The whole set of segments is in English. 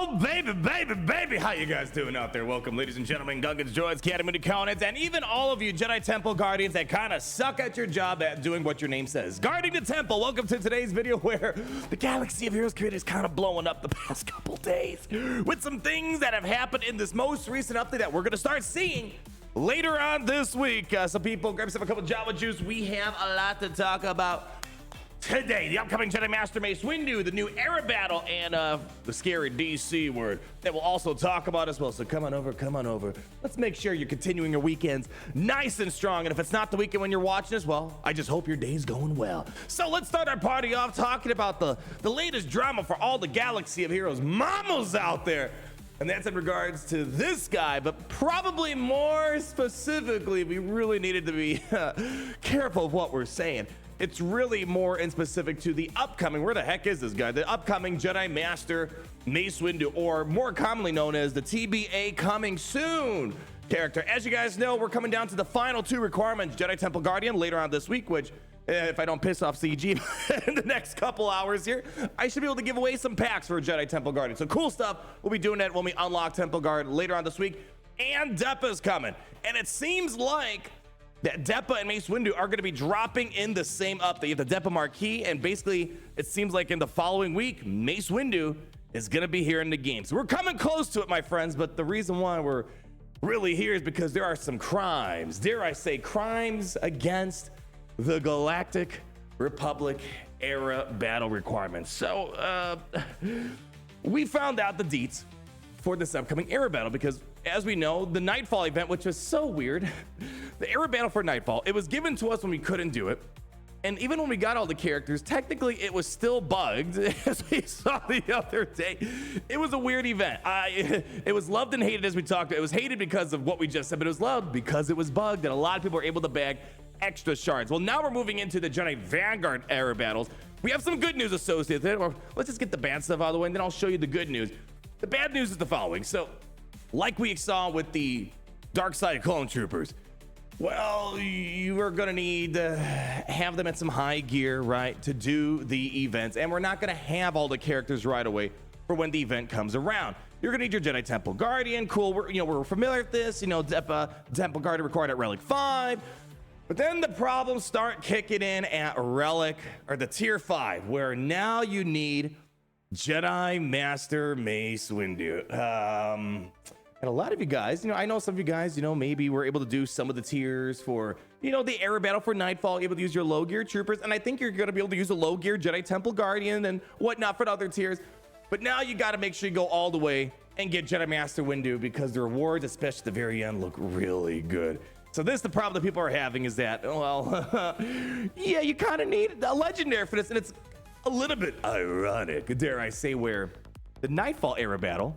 Oh, baby, how you guys doing out there? Welcome, ladies and gentlemen, Gungans, Droids, Academy Counts, and even all of you Jedi Temple Guardians that kind of suck at your job at doing what your name says. Guarding the Temple, welcome to today's video where the Galaxy of Heroes community is kind of blowing up the past couple days with some things that have happened in this most recent update that we're going to start seeing later on this week. So people, grab yourself a couple of Java Juice. We have a lot to talk about today. The upcoming Jedi Master Mace Windu, the new era battle, and the scary DC word that we'll also talk about as well. So come on over. Let's make sure you're continuing your weekends nice and strong. And if it's not the weekend when you're watching this, well, I just hope your day's going well. So let's start our party off talking about the latest drama for all the Galaxy of Heroes mamas out there. And that's in regards to this guy, but probably more specifically, we really needed to be careful of what we're saying. It's really more in specific to the upcoming, where the heck is this guy? The upcoming Jedi Master Mace Windu, or more commonly known as the TBA coming soon character. As you guys know, we're coming down to the final two requirements, Jedi Temple Guardian later on this week, which if I don't piss off CG in the next couple hours here, I should be able to give away some packs for Jedi Temple Guardian. So cool stuff. We'll be doing that when we unlock Temple Guard later on this week. And Deppa's coming. And it seems like that Deppa and Mace Windu are going to be dropping in the same update. You have the Deppa Marquee, and basically it seems like in the following week, Mace Windu is going to be here in the game. So we're coming close to it, my friends, but the reason why we're really here is because there are some crimes, dare I say, crimes against the Galactic Republic era battle requirements. So we found out the deets for this upcoming era battle because, as we know, the Nightfall event, which was so weird, the era battle for Nightfall, it was given to us when we couldn't do it. And even when we got all the characters, technically it was still bugged, as we saw the other day. It was a weird event. It was loved and hated, as we talked. It was hated because of what we just said, but it was loved because it was bugged, and a lot of people were able to bag extra shards. Well, now we're moving into the Jedi Vanguard era battles. We have some good news associated with it, or let's just get the bad stuff out of the way, and then I'll show you the good news. The bad news is the following. So, like we saw with the Dark Side Clone Troopers, well, you are going to need to have them at some high gear, right, to do the events. And we're not going to have all the characters right away for when the event comes around. You're going to need your Jedi Temple Guardian. Cool. We're familiar with this. Temple Guardian required at Relic 5. But then the problems start kicking in at Relic, or the Tier 5, where now you need Jedi Master Mace Windu. And a lot of you guys, I know some of you guys, maybe we're able to do some of the tiers for, the era battle for Nightfall, able to use your low gear troopers. And I think you're going to be able to use a low gear Jedi Temple Guardian and whatnot for the other tiers. But now you got to make sure you go all the way and get Jedi Master Windu, because the rewards, especially at the very end, look really good. So this is the problem that people are having, is that, well, yeah, you kind of need a legendary for this. And it's a little bit ironic, dare I say, where the Nightfall era battle,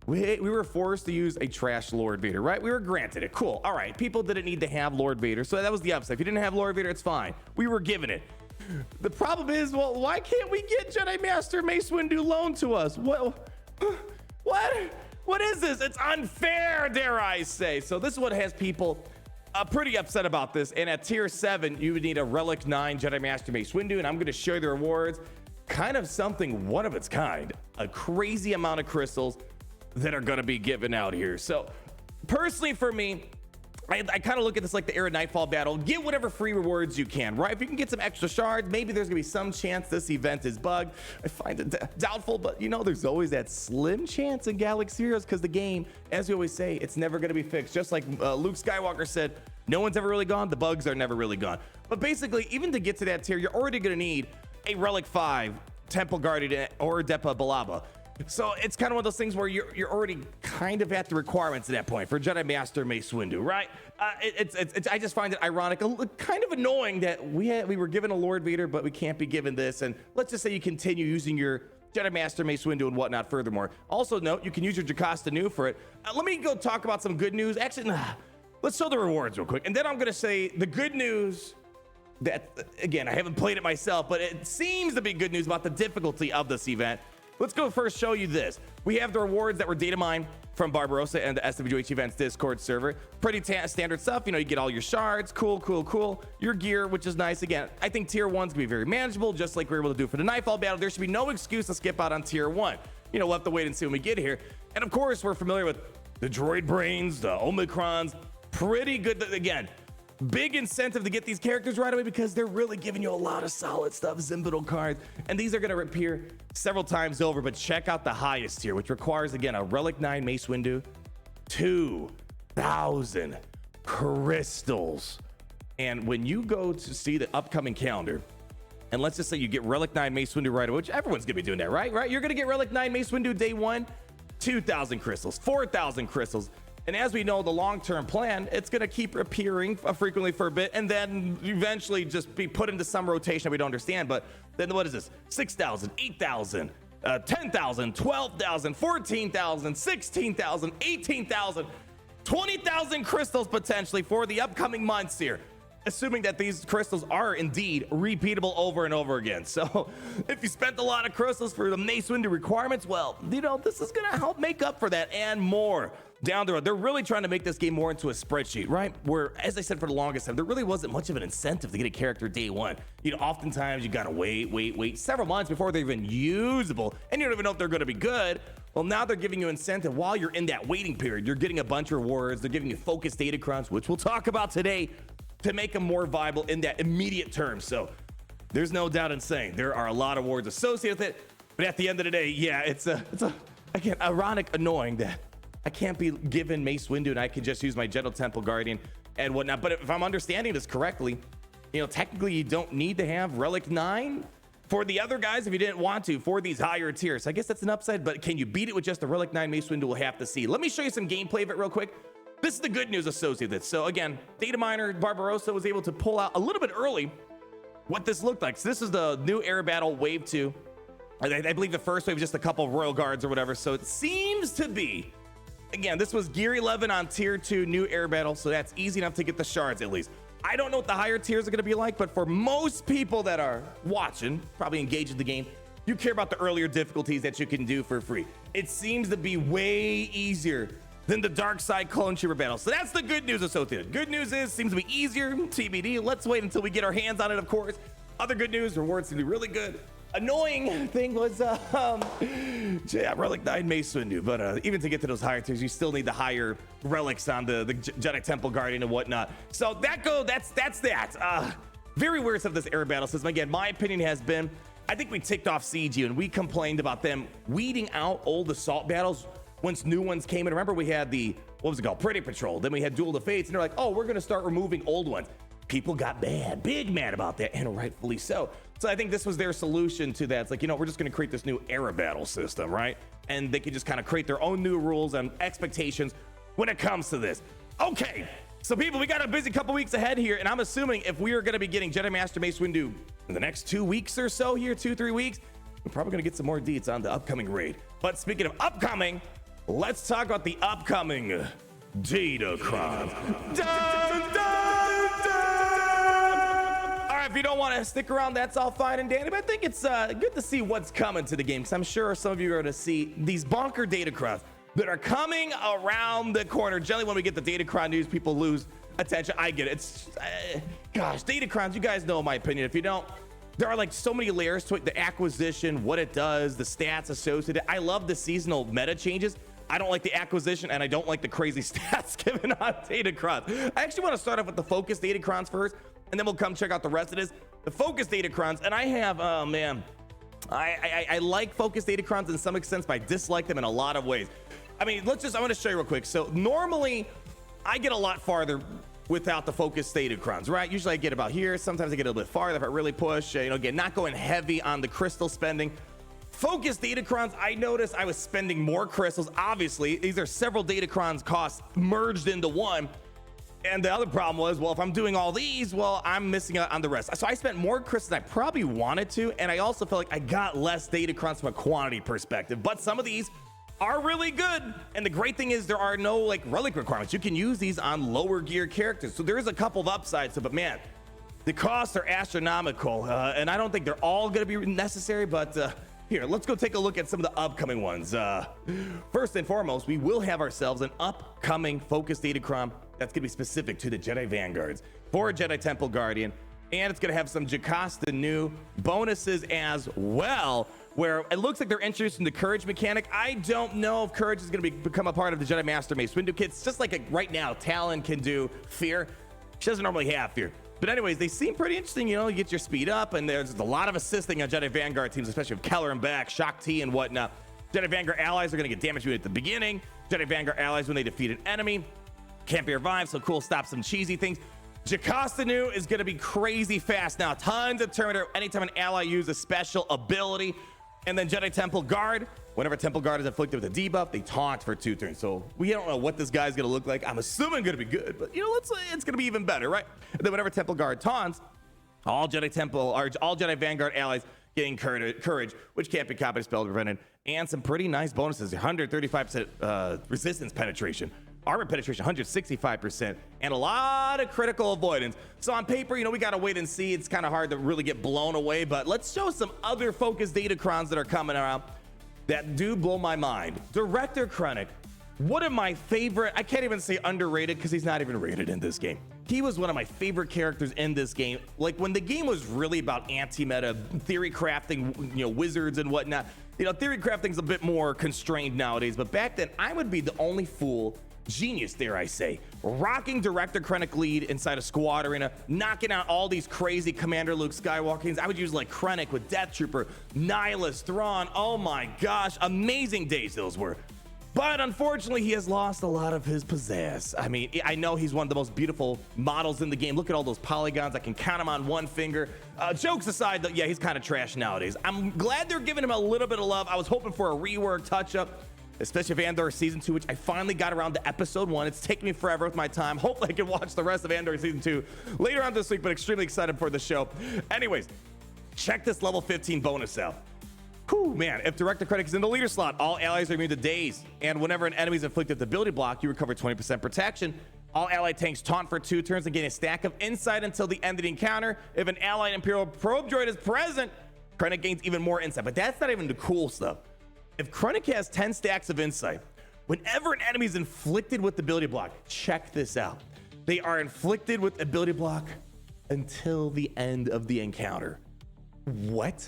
we were forced to use a trash Lord Vader, right? We were granted it. Cool. All right. People didn't need to have Lord Vader. So that was the upside. If you didn't have Lord Vader, it's fine. We were given it. The problem is, well, why can't we get Jedi Master Mace Windu loaned to us? What is this? It's unfair, dare I say. So this is what has people pretty upset about this. And at Tier 7, you would need a Relic 9 Jedi Master Mace Windu. And I'm going to show you the rewards. Kind of something one of its kind. A crazy amount of crystals that are going to be given out here. So personally for me, I kind of look at this like the era Nightfall battle. Get whatever free rewards you can, right? If you can get some extra shards, maybe there's gonna be some chance this event is bugged. I find it doubtful, but there's always that slim chance in Galaxy Heroes, because the game, as we always say, it's never gonna be fixed. Just like Luke Skywalker said, no one's ever really gone. The bugs are never really gone. But basically, even to get to that tier, you're already gonna need a Relic 5 Temple Guardian or Deppa Balaba. So it's kind of one of those things where you're already kind of at the requirements at that point for Jedi Master Mace Windu, right? I just find it ironic, kind of annoying that we were given a Lord Vader, but we can't be given this. And let's just say you continue using your Jedi Master Mace Windu and whatnot furthermore. Also note, you can use your Jocasta Nu for it. Let me go talk about some good news. Actually, let's show the rewards real quick. And then I'm going to say the good news that, again, I haven't played it myself, but it seems to be good news about the difficulty of this event. Let's go first show you this. We have the rewards that were data mined from Barbarossa and the SWGoH events Discord server. Pretty standard stuff. You get all your shards. Cool. Your gear, which is nice. Again, I think tier 1's gonna be very manageable, just like we were able to do for the Nightfall battle. There should be no excuse to skip out on tier 1. we'll have to wait and see when we get here. And of course, we're familiar with the droid brains, the Omicrons. Pretty good. Again, big incentive to get these characters right away because they're really giving you a lot of solid stuff, Zimbital cards. And these are going to appear several times over, but check out the highest tier, which requires, again, a Relic 9 Mace Windu, 2,000 crystals. And when you go to see the upcoming calendar, and let's just say you get Relic 9 Mace Windu right away, which everyone's gonna be doing that, right? You're gonna get Relic 9 Mace Windu day one, 2,000 crystals, 4,000 crystals. And as we know, the long-term plan, it's gonna keep appearing frequently for a bit, and then eventually just be put into some rotation that we don't understand. But then what is this? 6,000, 8,000, 10,000, 12,000, 14,000, 16,000, 18,000, 20,000 crystals potentially for the upcoming months here, assuming that these crystals are indeed repeatable over and over again. So if you spent a lot of crystals for the Mace Windu requirements, well, this is gonna help make up for that and more down the road. They're really trying to make this game more into a spreadsheet, right? Where, as I said, for the longest time, there really wasn't much of an incentive to get a character day one. Oftentimes you gotta wait several months before they're even usable, and you don't even know if they're gonna be good. Well, now they're giving you incentive while you're in that waiting period. You're getting a bunch of rewards. They're giving you focused datacrons, which we'll talk about today, to make them more viable in that immediate term. So there's no doubt in saying there are a lot of rewards associated with it. But at the end of the day, yeah, it's again, ironic, annoying that I can't be given Mace Windu and I can just use my Jedi Temple Guardian and whatnot. But if I'm understanding this correctly, technically you don't need to have Relic 9 for the other guys if you didn't want to for these higher tiers. So I guess that's an upside, but can you beat it with just the Relic 9 Mace Windu? We'll have to see. Let me show you some gameplay of it real quick. This is the good news associated with it. So again, data miner Barbarossa was able to pull out a little bit early what this looked like. So this is the new air battle wave 2. I believe the first wave, just a couple of royal guards or whatever. So it seems to be, again, this was gear 11 on tier 2 new air battle. So that's easy enough to get the shards at least. I don't know what the higher tiers are going to be like, but for most people that are watching, probably engaged in the game, you care about the earlier difficulties that you can do for free. It seems to be way easier than the dark side clone trooper battle. So that's the good news associated. Good news is, seems to be easier, TBD. Let's wait until we get our hands on it, of course. Other good news, rewards seem to be really good. Annoying thing was, Relic 9 Mace Windu, but even to get to those higher tiers, you still need the higher relics on the Jedi Temple Guardian and whatnot. So that's that. Very weird stuff, this air battle system. Again, my opinion has been, I think we ticked off CG and we complained about them weeding out old assault battles once new ones came in. Remember, we had the, what was it called? Pretty Patrol. Then we had Duel of the Fates, and they're like, oh, we're going to start removing old ones. People got big mad about that, and rightfully so. So I think this was their solution to that. It's like, we're just going to create this new era battle system, right? And they could just kind of create their own new rules and expectations when it comes to this. Okay, so people, we got a busy couple weeks ahead here, and I'm assuming if we are going to be getting Jedi Master Mace Windu in the next 2 weeks or so here, 2-3 weeks, we're probably going to get some more deets on the upcoming raid. But speaking of upcoming, let's talk about the upcoming datacrons. All right, if you don't want to stick around, that's all fine and dandy, but I think it's good to see what's coming to the game, because I'm sure some of you are going to see these bonker datacrons that are coming around the corner. Generally, when we get the datacron news, people lose attention. I get it. It's, gosh, datacrons, you guys know my opinion. If you don't, there are like so many layers to it. The acquisition, what it does, the stats associated. I love the seasonal meta changes. I don't like the acquisition, and I don't like the crazy stats given on datacrons. I actually want to start off with the focus datacrons first, and then we'll come check out the rest of this. The focus datacrons, and I have, oh man, I like focus datacrons in some extent, but I dislike them in a lot of ways. I mean, I want to show you real quick. So normally, I get a lot farther without the focus datacrons, right? Usually I get about here. Sometimes I get a little bit farther if I really push, again, not going heavy on the crystal spending. Focus datacrons, I noticed I was spending more crystals. Obviously, these are several datacrons costs merged into one. And the other problem was, well, if I'm doing all these, well, I'm missing out on the rest. So I spent more crystals than I probably wanted to. And I also felt like I got less datacrons from a quantity perspective. But some of these are really good. And the great thing is there are no like relic requirements. You can use these on lower gear characters. So there is a couple of upsides to it, but man, the costs are astronomical. And I don't think they're all going to be necessary, but here, let's go take a look at some of the upcoming ones. First and foremost, we will have ourselves an upcoming focus datacron that's going to be specific to the Jedi Vanguards for Jedi Temple Guardian. And it's going to have some Jocasta new bonuses as well where it looks like they're introducing the courage mechanic. I don't know if courage is going to become a part of the Jedi Master Mace Windu kits, just like right now Talon can do fear. She doesn't normally have fear. But anyways, they seem pretty interesting. You know, you get your speed up, and there's a lot of assisting on Jedi Vanguard teams, especially with Keller and back, Shock T and whatnot. Jedi Vanguard allies are going to get damage at the beginning. Jedi Vanguard allies when they defeat an enemy. Can't be revived, so cool, stop some cheesy things. Jocasta Nu is going to be crazy fast now. Tons of Terminator anytime an ally uses a special ability. And then Jedi Temple Guard, whenever Temple Guard is afflicted with a debuff, they taunt for 2 turns. So we don't know what this guy's gonna look like. I'm assuming gonna be good, but you know, it's gonna be even better, right? And then whenever Temple Guard taunts, all Jedi Vanguard allies getting courage, which can't be copied, spelled, prevented, and some pretty nice bonuses: 135% resistance penetration, armor penetration 165%, and a lot of critical avoidance. So on paper, you know, we gotta wait and see. It's kind of hard to really get blown away, but let's show some other focused datacrons that are coming around that do blow my mind. Director Krennic, one of my favorite, I can't even say underrated because he's not even rated in this game. He was one of my favorite characters in this game. Like when the game was really about anti-meta, theory crafting, you know, wizards and whatnot. You know, theory crafting's a bit more constrained nowadays, but back then I would be the only fool, genius dare I say, rocking Director Krennic lead inside a squad arena, knocking out all these crazy Commander Luke Skywalkers. I would use like Krennic with Death Trooper, Nihilus, Thrawn. Oh my gosh, amazing days those were. But unfortunately, he has lost a lot of his pizzazz. I mean, I know he's one of the most beautiful models in the game. Look at all those polygons. I can count them on one finger. Jokes aside, though, yeah, he's kind of trash nowadays. I'm glad they're giving him a little bit of love. I was hoping for a rework touch-up, especially of Andor Season 2, which I finally got around to Episode 1. It's taken me forever with my time. Hopefully, I can watch the rest of Andor Season 2 later on this week, but extremely excited for the show. Anyways, check this level 15 bonus out. Whew, man, if Director Krennic is in the leader slot, all allies are immune to daze. And whenever an enemy is inflicted with the ability block, you recover 20% protection. All allied tanks taunt for 2 turns and gain a stack of insight until the end of the encounter. If an allied Imperial probe droid is present, Krennic gains even more insight. But that's not even the cool stuff. If Krennic has 10 stacks of insight, whenever an enemy is inflicted with the ability block, check this out. They are inflicted with ability block until the end of the encounter. What?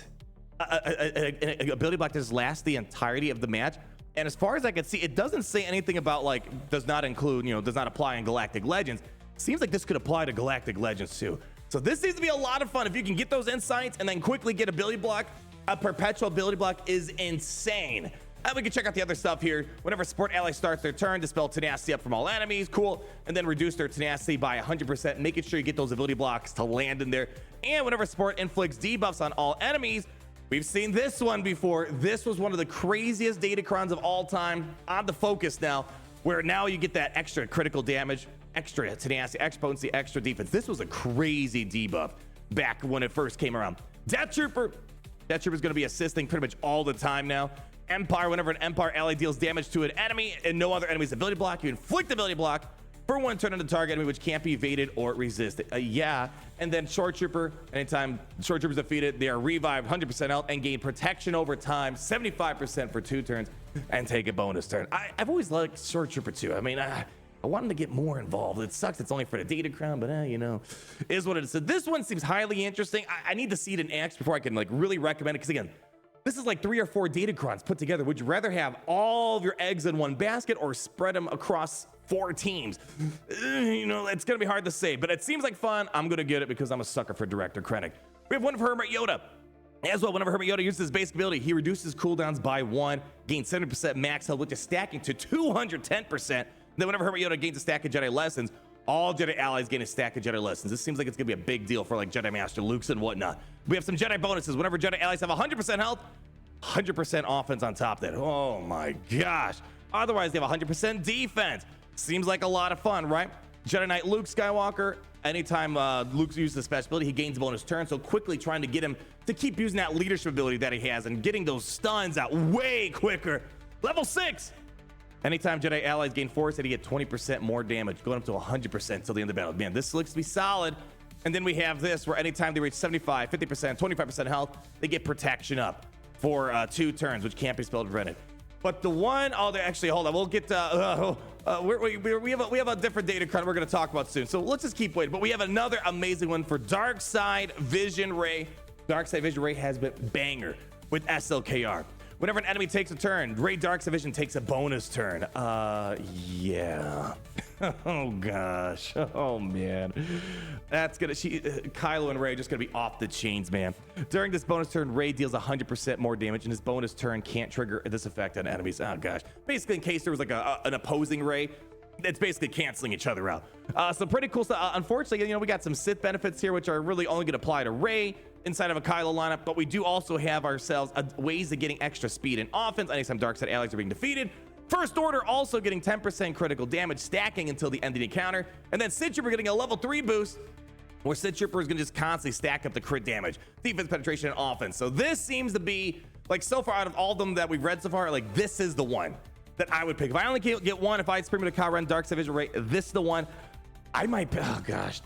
An ability block does last the entirety of the match, and as far as I can see, it doesn't say anything about like does not include, you know, does not apply in Galactic Legends. Seems like this could apply to Galactic Legends too. So this seems to be a lot of fun if you can get those insights and then quickly get ability block. A perpetual ability block is insane. And we can check out the other stuff here. Whenever support ally starts their turn, dispel tenacity up from all enemies, cool, and then reduce their tenacity by 100%, making sure you get those ability blocks to land in there. And whenever support inflicts debuffs on all enemies, we've seen this one before. This was one of the craziest datacrons of all time on the focus now, where now you get that extra critical damage, extra tenacity, extra potency, extra defense. This was a crazy debuff back when it first came around. Death Trooper is going to be assisting pretty much all the time now. Empire, whenever an Empire ally deals damage to an enemy and no other enemy's ability block, you inflict ability block for 1 turn on the target enemy, which can't be evaded or resisted. Yeah. And then Short Trooper, anytime Short Trooper's defeated, they are revived 100% health and gain protection over time, 75% for 2 turns, and take a bonus turn. I've always liked Short Trooper too. I mean, I want him to get more involved. It sucks it's only for the datacron, but you know, is what it is. So this one seems highly interesting. I need to see it in X before I can like really recommend it, because again, this is like 3 or 4 datacrons put together. Would you rather have all of your eggs in one basket or spread them across 4 teams? You know, it's gonna be hard to say, but it seems like fun. I'm gonna get it because I'm a sucker for Director Krennic. We have one of Hermit Yoda. As well, whenever Hermit Yoda uses his basic ability, he reduces cooldowns by 1, gains 70% max health, which is stacking to 210%. Then whenever Hermit Yoda gains a stack of Jedi lessons, all Jedi allies gain a stack of Jedi lessons. This seems like it's gonna be a big deal for like Jedi Master Luke's and whatnot. We have some Jedi bonuses. Whenever Jedi allies have 100% health, 100% offense on top of that. Oh my gosh. Otherwise, they have 100% defense. Seems like a lot of fun, right? Jedi Knight Luke Skywalker, anytime Luke uses the special ability, he gains a bonus turn. So quickly trying to get him to keep using that leadership ability that he has and getting those stuns out way quicker. Level 6. Anytime Jedi allies gain force, they get 20% more damage, going up to 100% till the end of the battle. Man, this looks to be solid. And then we have this, where anytime they reach 75, 50%, 25% health, they get protection up for 2 turns, which can't be spelled prevented. But the one, actually, hold on, we'll get, we have a different datacron we're gonna talk about soon. So let's just keep waiting. But we have another amazing one for Darkside Vision Ray. Darkside Vision Ray has been banger. with SLKR. Whenever an enemy takes a turn, Ray Dark's Vision takes a bonus turn. Yeah. Oh gosh. Oh man. That's gonna Kylo and Ray are just gonna be off the chains, man. During this bonus turn, Ray deals 100% more damage, and his bonus turn can't trigger this effect on enemies. Oh gosh. Basically, in case there was like an opposing Ray, it's basically canceling each other out. So pretty cool stuff. Unfortunately, we got some Sith benefits here, which are really only gonna apply to Ray inside of a Kylo lineup, but we do also have ourselves ways of getting extra speed and offense anytime dark side allies are being defeated. First Order also getting 10% critical damage, stacking until the end of the encounter. And then Sith Trooper getting a level 3 boost, where Sith Trooper is going to just constantly stack up the crit damage, defense, penetration, and offense. So this seems to be, like, so far out of all of them that we've read so far, like, this is the one that I would pick. If I only get one, if I had Supreme Kyle Ren, Dark Side Vision Ray, this is the one I might, oh gosh.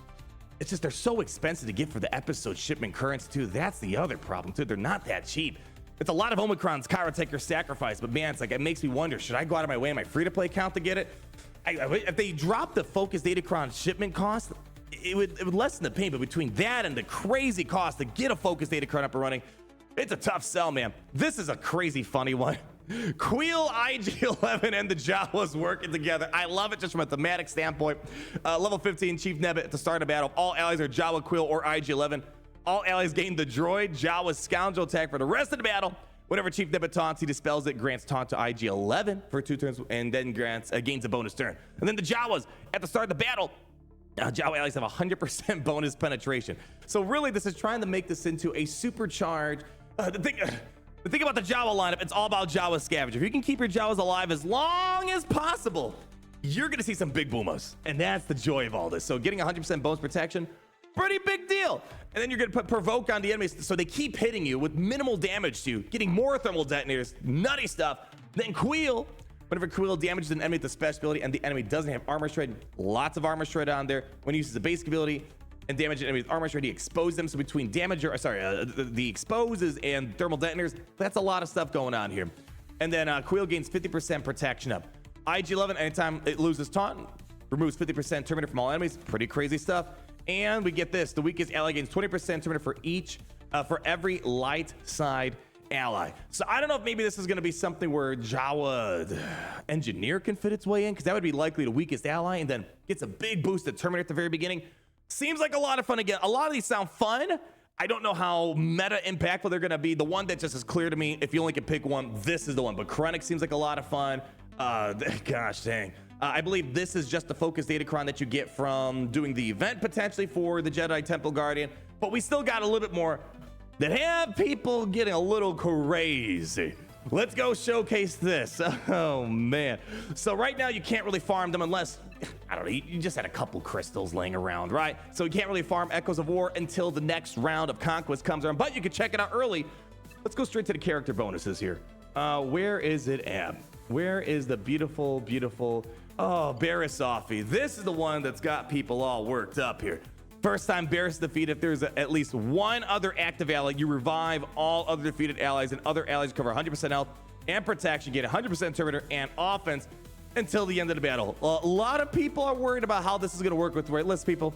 It's just they're so expensive to get for the episode shipment currency too. That's the other problem too. They're not that cheap. It's a lot of Omicrons, Chirotecher sacrifice, but man, it's like, it makes me wonder, should I go out of my way in my free-to-play account to get it? If they drop the Focus Datacron shipment cost, it would lessen the pain, but between that and the crazy cost to get a Focus Datacron up and running, it's a tough sell, man. This is a crazy funny one. Queel, IG-11, and the Jawas working together. I love it just from a thematic standpoint. Level 15, Chief Nebbit at the start of battle. All allies are Jawa, Queel, or IG-11. All allies gain the droid Jawa's scoundrel attack for the rest of the battle. Whenever Chief Nebbit taunts, he dispels it, grants taunt to IG-11 for 2 turns, and then gains a bonus turn. And then the Jawas, at the start of the battle, Jawa allies have 100% bonus penetration. So really, this is trying to make this into a supercharged... The thing about the Jawa lineup, it's all about Jawa scavenger. If you can keep your Jawas alive as long as possible, you're going to see some big boomers. And that's the joy of all this. So getting 100% bonus protection, pretty big deal. And then you're going to put provoke on the enemies so they keep hitting you with minimal damage to you, getting more thermal detonators, nutty stuff. Then Queel, whenever Queel damages an enemy with the special ability and the enemy doesn't have armor shred, lots of armor shred on there. When he uses the basic ability and damage an enemy with armor shred, he exposes them. So between the exposes and thermal detonators, that's a lot of stuff going on here. And then Queel gains 50% protection up. IG-11, anytime it loses taunt, removes 50% Terminator from all enemies. Pretty crazy stuff. And we get this, the weakest ally gains 20% Terminator for every light side ally. So I don't know if maybe this is going to be something where Jawa Engineer can fit its way in, because that would be likely the weakest ally, and then gets a big boost to Terminator at the very beginning. Seems like a lot of fun again. A lot of these sound fun. I don't know how meta impactful they're going to be. The one that just is clear to me, if you only can pick one, this is the one. But Krennic seems like a lot of fun. Gosh dang. I believe this is just the Focus Datacron that you get from doing the event potentially for the Jedi Temple Guardian. But we still got a little bit more that have people getting a little crazy. Let's go showcase this. Oh man. So right now you can't really farm them unless, I don't know, you just had a couple crystals laying around, right? So you can't really farm Echoes of War until the next round of Conquest comes around, but you can check it out early. Let's go straight to the character bonuses here. Where is it at? Where is the beautiful, beautiful, oh, Barisofi. This is the one that's got people all worked up here. First time Barris defeated, if there's at least one other active ally, you revive all other defeated allies, and other allies cover 100% health and protection, get 100% Terminator and offense until the end of the battle. A lot of people are worried about how this is going to work with the list, people.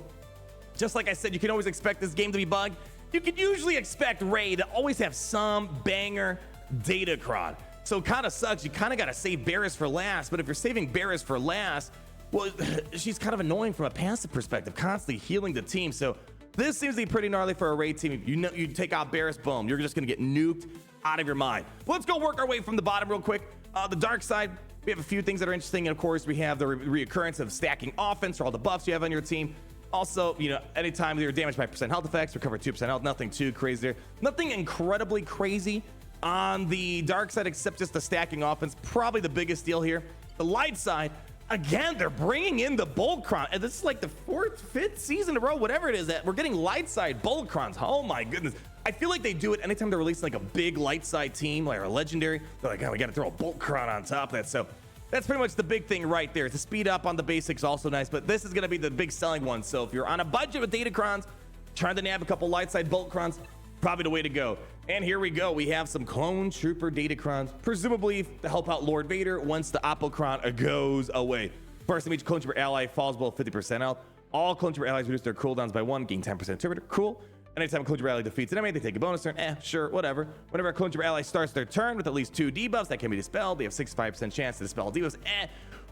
Just like I said, you can always expect this game to be bugged. You can usually expect Ray to always have some banger datacron. So it kind of sucks. You kind of got to save Barris for last. But if you're saving Barris for last, well, she's kind of annoying from a passive perspective, constantly healing the team. So this seems to be pretty gnarly for a Ray team. You take out Barris, boom, you're just going to get nuked out of your mind. But let's go work our way from the bottom real quick. The dark side, we have a few things that are interesting. And of course, we have the reoccurrence of stacking offense for all the buffs you have on your team. Also, anytime you're damaged by % health effects, recover 2% health. Nothing too crazy there. Nothing incredibly crazy on the dark side, except just the stacking offense. Probably the biggest deal here. The light side, again, they're bringing in the Boltcron, and this is like the 4th, 5th season in a row, whatever it is, that we're getting light side Boltcrons. Oh my goodness. I feel like they do it anytime they're releasing like a big light side team, like a legendary. They're like, oh, we got to throw a Boltcron on top of that. So that's pretty much the big thing right there. The speed up on the basics also nice, but this is going to be the big selling one. So if you're on a budget with datacrons, trying to nab a couple light side Boltcrons, probably the way to go. And here we go. We have some clone trooper datacrons, presumably to help out Lord Vader once the Apocron goes away. First time each clone trooper ally falls below 50% health. All clone trooper allies reduce their cooldowns by 1, gain 10% Terminator. Cool. Anytime a clone trooper ally defeats an enemy, they take a bonus turn. Sure, whatever. Whenever a clone trooper ally starts their turn with at least 2 debuffs that can be dispelled, they have 65% chance to dispel debuffs.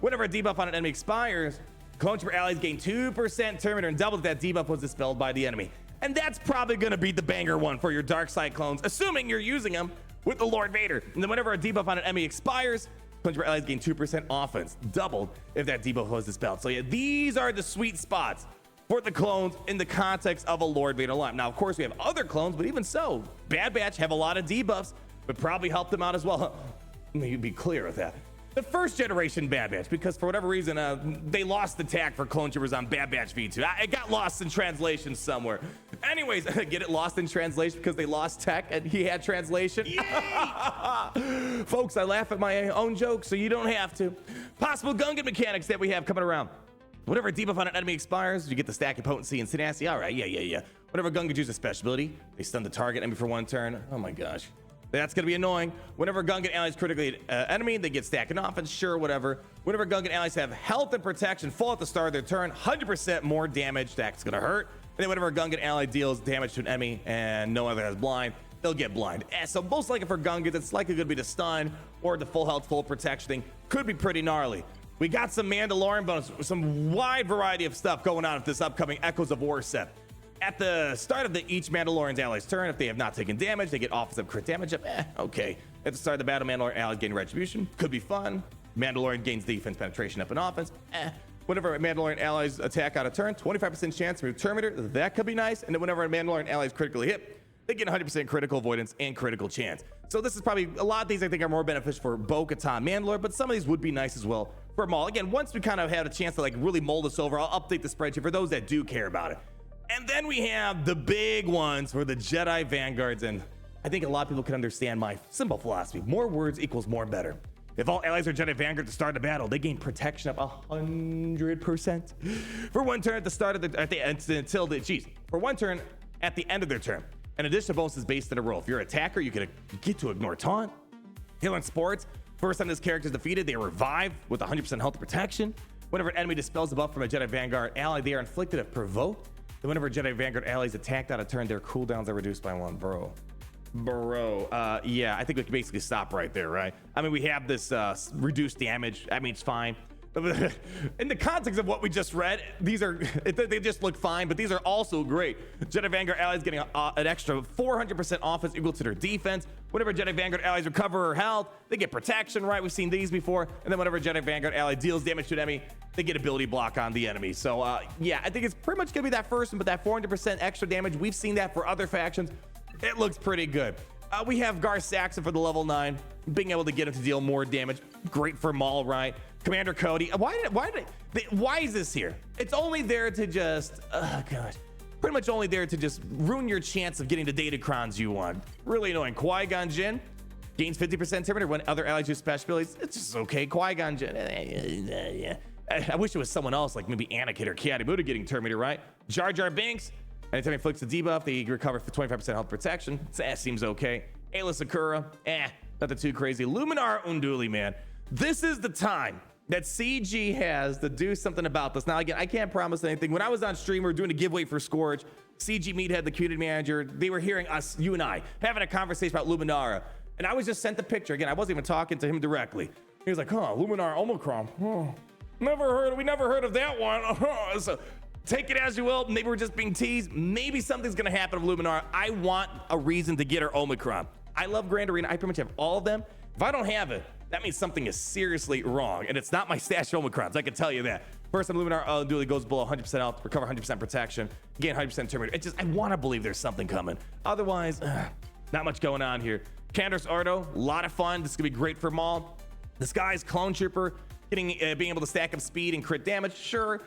Whenever a debuff on an enemy expires, clone trooper allies gain 2% turn meter and double if that debuff was dispelled by the enemy. And that's probably going to be the banger one for your dark side clones, assuming you're using them with the Lord Vader. And then whenever a debuff on an enemy expires, clone trooper allies gain 2% offense, doubled if that debuff was dispelled. So yeah, these are the sweet spots for the clones in the context of a Lord Vader line. Now, of course, we have other clones, but even so, Bad Batch have a lot of debuffs, but probably help them out as well. Let me be clear with that. The first generation Bad Batch, because for whatever reason, they lost the tag for clone troopers on Bad Batch V2. It got lost in translation somewhere. Anyways, get it lost in translation because they lost tech and he had translation. Folks, I laugh at my own jokes, so you don't have to. Possible Gungan mechanics that we have coming around. Whenever a debuff on an enemy expires, you get the stack of potency and tenacity. All right, yeah. Whenever Gungan uses a special ability, they stun the target enemy for 1 turn. Oh my gosh. That's going to be annoying. Whenever Gungan allies critically enemy, they get stack and offense. Sure, whatever. Whenever Gungan allies have health and protection full at the start of their turn, 100% more damage. That's going to hurt. And then whenever a Gungan ally deals damage to an enemy and no other has blind, they'll get blind. So most likely for Gungan, it's likely going to be the stun or the full health, full protection thing. Could be pretty gnarly. We got some Mandalorian bonus, some wide variety of stuff going on with this upcoming Echoes of War set. At the start of each Mandalorian's ally's turn, if they have not taken damage, they get offensive crit damage up. Okay. At the start of the battle, Mandalorian allies gain retribution. Could be fun. Mandalorian gains defense penetration up in offense. Whenever a Mandalorian allies attack out of turn, 25% chance to remove turn meter. That could be nice. And then whenever a Mandalorian ally is critically hit, they get 100% critical avoidance and critical chance. So this is probably, a lot of these I think are more beneficial for Bo-Katan Mandalore, but some of these would be nice as well for Maul. Again, once we kind of had a chance to like really mull this over, I'll update the spreadsheet for those that do care about it. And then we have the big ones for the Jedi Vanguards, and I think a lot of people can understand my simple philosophy. More words equals more better. If all allies are Jedi Vanguard to start the battle, they gain protection up 100% for 1 turn at the start of the, for 1 turn at the end of their turn. An additional bonus is based on a roll. If you're an attacker, you get to ignore taunt. Healing Sports, first time this character is defeated, they are revived with 100% health protection. Whenever an enemy dispels a buff from a Jedi Vanguard ally, they are inflicted if provoked. Then whenever Jedi Vanguard allies attacked out of turn, their cooldowns are reduced by 1, bro. Yeah, I think we can basically stop right there, right? I mean, we have this reduced damage. I mean, it's fine. In the context of what we just read, these are, they just look fine, but these are also great. Jedi Vanguard allies getting an extra 400% offense equal to their defense. Whenever Jedi Vanguard allies recover her health, they get protection, right? We've seen these before. And then whenever Jedi Vanguard ally deals damage to an enemy, they get ability block on the enemy. So yeah, I think it's pretty much gonna be that first one, but that 400% extra damage, we've seen that for other factions. It looks pretty good. We have Gar Saxon for the level 9, being able to get him to deal more damage. Great for Maul, right? Commander Cody. Why is this here? It's only there to just, gosh, pretty much only there to just ruin your chance of getting the datacrons you want. Really annoying. Qui-Gon Jinn gains 50% turn meter when other allies use special abilities. It's just okay. Qui-Gon Jinn. Yeah. I wish it was someone else, like maybe Anakin or Ki-Adi Muda getting turn meter, right? Jar Jar Binks. Anytime he inflicts a debuff, they recover for 25% health protection. Seems okay. Ayla Sakura, nothing too crazy. Luminar Unduli, man. This is the time that CG has to do something about this. Now, again, I can't promise anything. When I was on stream, we were doing a giveaway for Scourge. CG Meathead, the community manager, they were hearing us, you and I, having a conversation about Luminara. And I was just sent the picture. Again, I wasn't even talking to him directly. He was like, Luminar Omicron. We never heard of that one. So take it as you will. Maybe we're just being teased. Maybe something's going to happen with Luminar. I want a reason to get her Omicron. I love Grand Arena. I pretty much have all of them. If I don't have it, that means something is seriously wrong. And it's not my stash of Omicrons. I can tell you that. First time Luminar dually goes below 100% health, recover 100% protection, gain 100% turn meter. I want to believe there's something coming. Otherwise, not much going on here. Candace Ardo, a lot of fun. This is going to be great for Maul. This guy's Clone Trooper, being able to stack up speed and crit damage. Sure.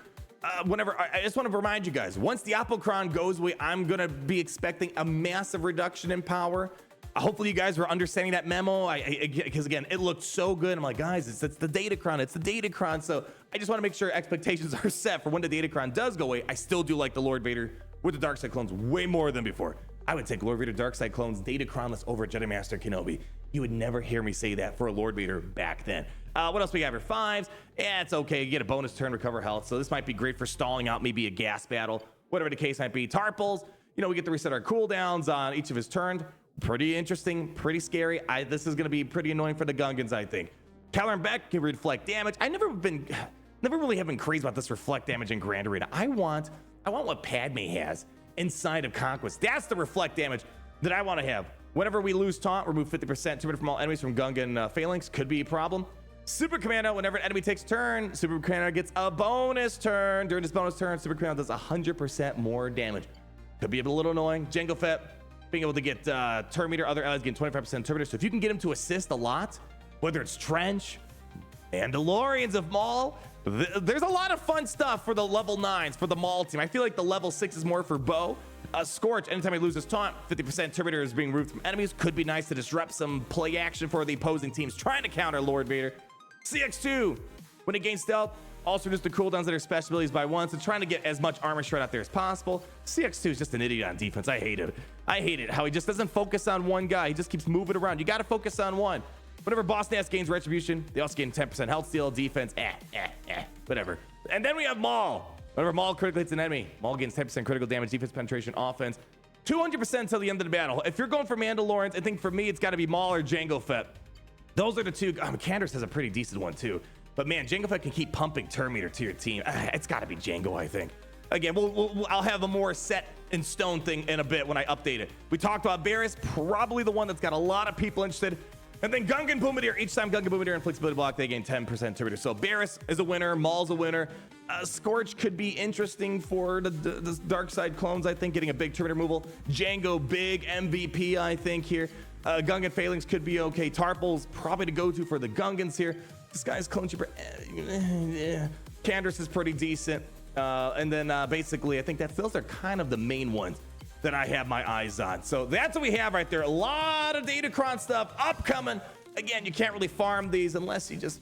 I just want to remind you guys, once the Apocron goes away, I'm going to be expecting a massive reduction in power. Hopefully you guys were understanding that memo, because again, it looked so good. I'm like, guys, it's the datacron. It's the datacron. So I just want to make sure expectations are set for when the datacron does go away. I still do like the Lord Vader with the Dark Side clones way more than before. I would take Lord Vader Dark Side clones datacronless over Jedi Master Kenobi. You would never hear me say that for a Lord Vader back then. What else we got for 5s? Yeah, it's okay. You get a bonus turn, recover health. So this might be great for stalling out maybe a gas battle, whatever the case might be. Tarpals. You know, we get to reset our cooldowns on each of his turns. Pretty interesting, pretty scary. This is going to be pretty annoying for the Gungans, I think. Caloran Beck can reflect damage. I never really have been crazy about this reflect damage in Grand Arena. I want what Padme has inside of Conquest. That's the reflect damage that I want to have. Whenever we lose taunt, remove 50% turn from all enemies from Gungan phalanx. Could be a problem. Super Commando, whenever an enemy takes a turn, Super Commando gets a bonus turn. During this bonus turn, Super Commando does 100% more damage. Could be a little annoying. Jango Fett being able to get turn meter, other allies getting 25% turn meter. So if you can get him to assist a lot, whether it's Trench, Mandalorians of Maul, there's a lot of fun stuff for the level 9s, for the Maul team. I feel like the level 6 is more for Bo. Scorch, anytime he loses taunt, 50% turn meter is being removed from enemies. Could be nice to disrupt some play action for the opposing teams trying to counter Lord Vader. CX2, when it gains stealth, also reduce the cooldowns that are special abilities by 1, so trying to get as much armor shred out there as possible. CX2 is just an idiot on defense. I hate it. I hate it how he just doesn't focus on one guy. He just keeps moving around. You got to focus on one. Whenever Boss Nass gains retribution, they also gain 10% health steal, defense, whatever. And then we have Maul. Whenever Maul critically hits an enemy, Maul gains 10% critical damage, defense, penetration, offense, 200% until the end of the battle. If you're going for Mandalorians, I think for me it's got to be Maul or Jango Fett. Those are the two. Candace has a pretty decent one too. But man, Jango Fett can keep pumping turn meter to your team. It's got to be Jango, I think. Again, I'll have a more set in stone thing in a bit when I update it. We talked about Barris, probably the one that's got a lot of people interested. And then Gungan Bombardier. Each time Gungan Bombardier and Flexibility block, they gain 10% turn meter. So Barris is a winner. Maul's a winner. Scorch could be interesting for the dark side clones, I think, getting a big turn meter removal. Jango, big MVP, I think, here. Gungan Phalanx could be okay. Tarpal's probably to go to for the Gungans here. This guy's Clone Trooper. Candace is pretty decent. And then basically, I think those are kind of the main ones that I have my eyes on. So that's what we have right there. A lot of datacron stuff upcoming. Again, you can't really farm these unless you just,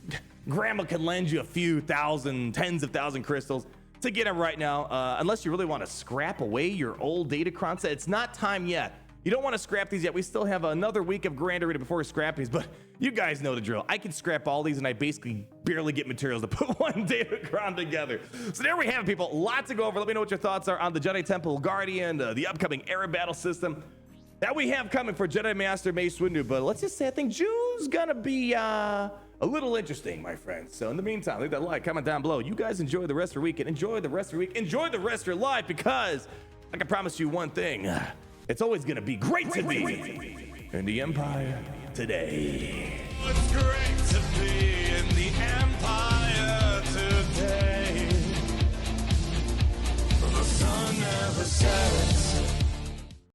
grandma can lend you a few thousand, tens of thousand crystals to get them right now. Unless you really want to scrap away your old datacron set. It's not time yet. You don't want to scrap these yet. We still have another week of Grand Arena before we scrap these, but you guys know the drill. I can scrap all these and I basically barely get materials to put one datacron together. So there we have it, people. Lots to go over. Let me know what your thoughts are on the Jedi Temple Guardian, the upcoming Arab battle system that we have coming for Jedi Master Mace Windu. But let's just say I think June's gonna be a little interesting, my friends. So in the meantime, leave that like, comment down below. You guys enjoy the rest of your weekend. Enjoy the rest of your week. Enjoy the rest of your life, because I can promise you one thing. It's always gonna be great to be in the Empire today. It's great to be in the Empire today. The sun never sets.